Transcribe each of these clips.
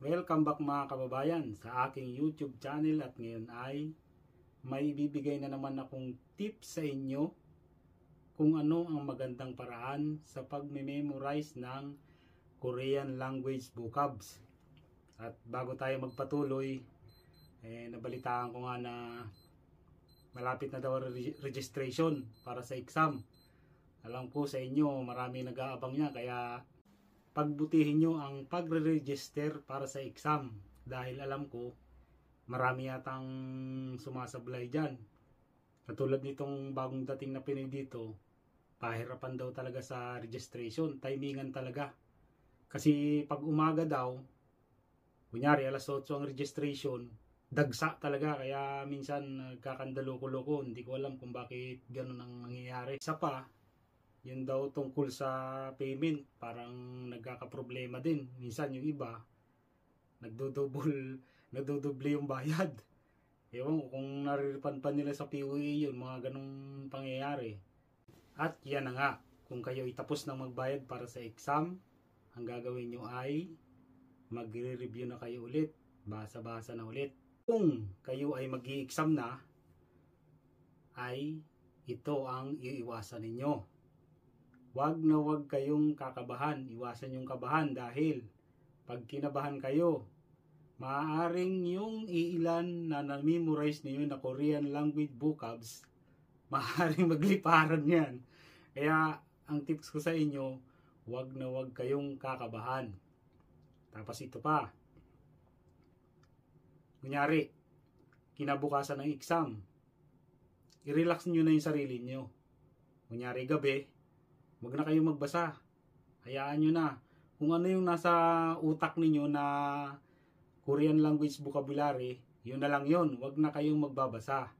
Welcome back mga kababayan sa aking YouTube channel at ngayon ay may ibibigay na naman akong tips sa inyo kung ano ang magandang paraan sa pag-memorize ng Korean language vocabs. At bago tayo magpatuloy, nabalitaan ko nga na malapit na daw registration para sa exam. Alam ko sa inyo marami nag-aabang niya, kaya pagbutihin nyo ang pagre-register para sa exam dahil alam ko marami yatang sumasablay dyan. Katulad nitong bagong dating na Pinoy dito, pahirapan daw talaga sa registration, timingan talaga. Kasi pag umaga daw, kunyari alas 8 ang registration, dagsa talaga, kaya minsan nagkakandaloko-loko. Hindi ko alam kung bakit ganun ang nangyayari. Isa pa, yun daw tungkol sa payment, parang nagkakaproblema din. Minsan yung iba, nagdodoble yung bayad. Ewan ko kung nariripan pa nila sa PUA yun, mga ganong pangyayari. At yan na nga, kung kayo itapos ng magbayad para sa exam, ang gagawin nyo ay magre-review na kayo ulit, basa-basa na ulit. Kung kayo ay mag-i-exam na, ay ito ang iiwasan ninyo. Wag na wag kayong kakabahan, iwasan yung kabahan dahil pag kinabahan kayo, maaaring yung iilan na na-memorize niyo na Korean language vocabs, maaaring magliparan yan. Kaya ang tips ko sa inyo, wag na wag kayong kakabahan. Tapos ito pa, kunyari, kinabukasan ng exam, i-relax nyo na yung sarili nyo. Kunyari gabi, wag na kayong magbasa. Hayaan nyo na. Kung ano yung nasa utak ninyo na Korean language vocabulary, yun na lang yun. Wag na kayong magbabasa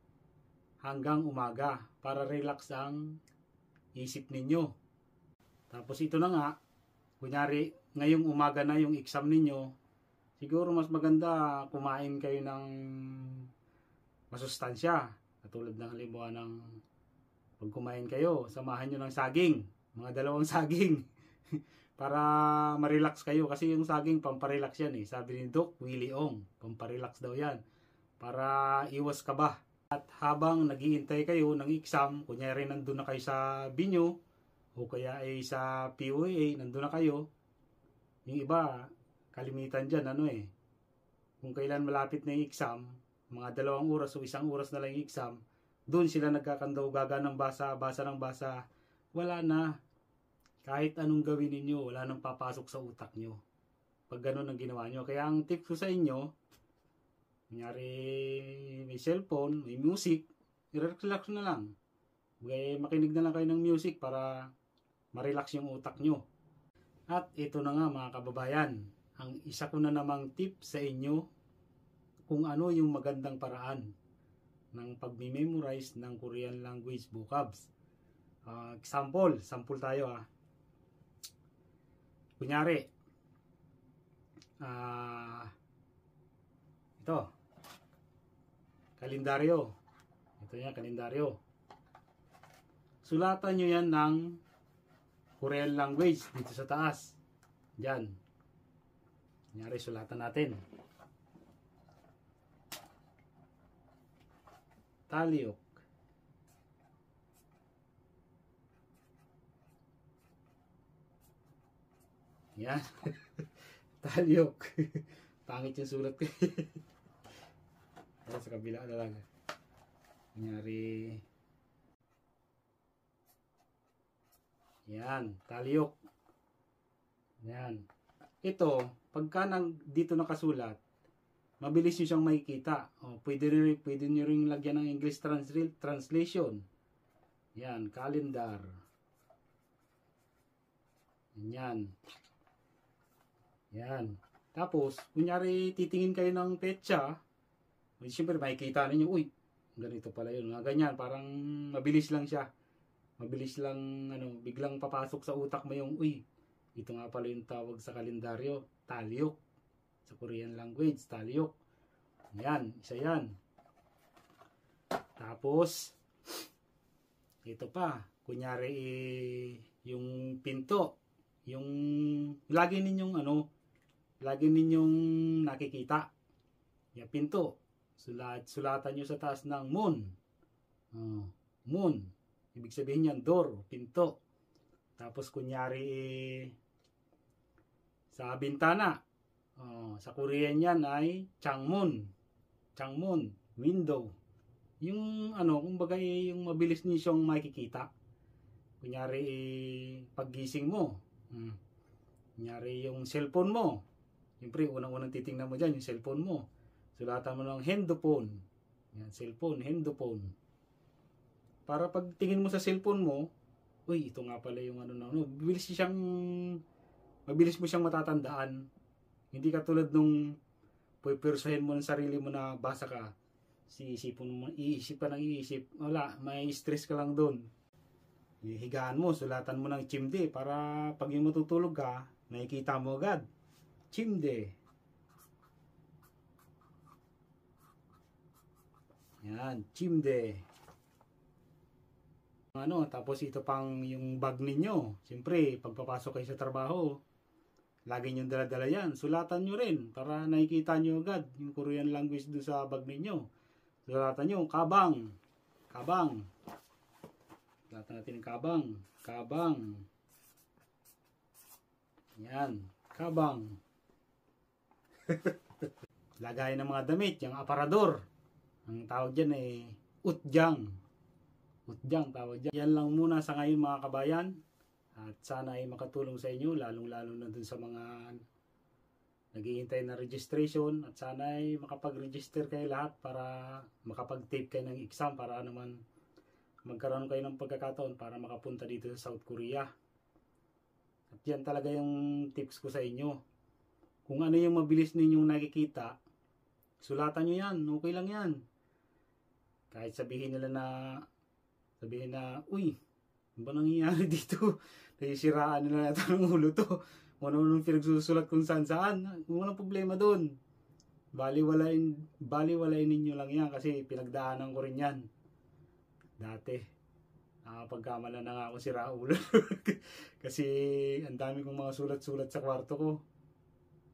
hanggang umaga para relax ang isip ninyo. Tapos ito na nga, kunyari ngayong umaga na yung exam ninyo, siguro mas maganda kumain kayo ng masustansya. Katulad ng halimbawa ng pag kumain kayo, samahan nyo ng saging. Mga 2 saging para ma-relax kayo, kasi yung saging pamparelax yan eh. Sabi ni Doc Willie Ong, pamparelax daw yan para iwas kaba. At habang naghihintay kayo ng exam, kunyari nandun na kayo sa binyo o kaya ay sa POA, nandun na kayo, yung iba kalimitan dyan kung kailan malapit na yung exam, mga 2 oras o 1 oras na lang yung exam, doon sila nagkakandaw-gaga ng basa ng basa. Wala na. Kahit anong gawin ninyo, wala nang papasok sa utak nyo pag ganun ang ginawa nyo. Kaya ang tip ko sa inyo, kunyari may cellphone, may music, i-relax na lang. Makinig na lang kayo ng music para ma-relax yung utak nyo. At ito na nga mga kababayan, ang isa ko na namang tip sa inyo kung ano yung magandang paraan ng pag-memorize ng Korean language vocabs. Sample tayo Kunyari, ito, kalendaryo. Ito yan, kalendaryo. Sulatan nyo yan ng Korean language dito sa taas. Diyan. Kunyari, sulatan natin. Talyok. Yan. Talyok. Pangit yung sulat ko. Sa kabila na lang. Kunyari. Yan. Talyok. Yan. Ito, pagka dito nakasulat, mabilis nyo siyang makikita. Pwede nyo rin lagyan ng English translation. Yan. Calendar. Yan. Yan. Tapos, kunyari titingin kayo ng petsa, siyempre makikita ninyo, uy, ganito pala yun. Ganyan, parang mabilis lang siya. Mabilis lang, biglang papasok sa utak mo yung, uy, ito nga pala yung tawag sa kalendaryo, talyok. Sa Korean language, talyok. Yan, isa yan. Tapos, ito pa, kunyari yung pinto, yung lagi ninyong lagi ninyong nakikita. Yung pinto. Sulatan nyo sa taas ng moon. Moon. Ibig sabihin yan, door, pinto. Tapos kunyari sa bintana. Sa Korean yan ay changmun. Changmun, window. Yung kumbaga yung mabilis niyo siyang makikita. Kunyari paggising mo. Kunyari yung cellphone mo. Siyempre, unang-unang titingnan mo dyan, yung cellphone mo. Sulatan mo ng handphone. Yan, cellphone, handphone. Para pag tingin mo sa cellphone mo, uy, ito nga pala yung mabilis mo siyang matatandaan. Hindi katulad nung pupirsahin mo ng sarili mo na basa ka. Iisip ka ng iisip. Wala, may stress ka lang doon. Higaan mo, sulatan mo ng chimde para pag yung matutulog ka, nakikita mo agad. Chimde. Yan, chimde. Tapos ito pang yung bag ninyo. Siyempre, pagpapasok kayo sa trabaho, lagi nyo dala-dala yan. Sulatan nyo rin para nakikita nyo agad yung Korean language doon sa bag ninyo. Sulatan nyo, kabang. Kabang. Sulatan natin yung kabang. Kabang. Yan, kabang. Lagay ng mga damit, yung aparador. Ang tawag dyan ay utjang. Utjang tawag dyan. Yan lang muna sa ngayon mga kabayan. At sana ay makatulong sa inyo, lalong-lalo na dun sa mga naghihintay na registration. At sana ay makapag-register kayo lahat para makapag-tape kayo ng exam para naman magkaroon kayo ng pagkakataon para makapunta dito sa South Korea. At yan talaga yung tips ko sa inyo. Kung ano yung mabilis ninyong nakikita, sulatan nyo yan. Okay lang yan. Kahit sabihin na, uy, ano ba nangyayari dito? Naisiraan nila natin ng ulo to. Ano-anong pinagsusulat kung saan-saan. Walang problema doon. Baliwalain ninyo lang yan kasi pinagdaanan ko rin yan. Dati. Nakapagkamala na nga ako sira ulo. Kasi ang dami kong mga sulat-sulat sa kwarto ko.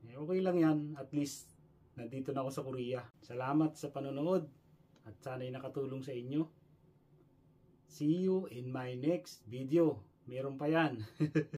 Okay lang yan. At least, nandito na ako sa Korea. Salamat sa panonood. At sana'y nakatulong sa inyo. See you in my next video. Meron pa yan.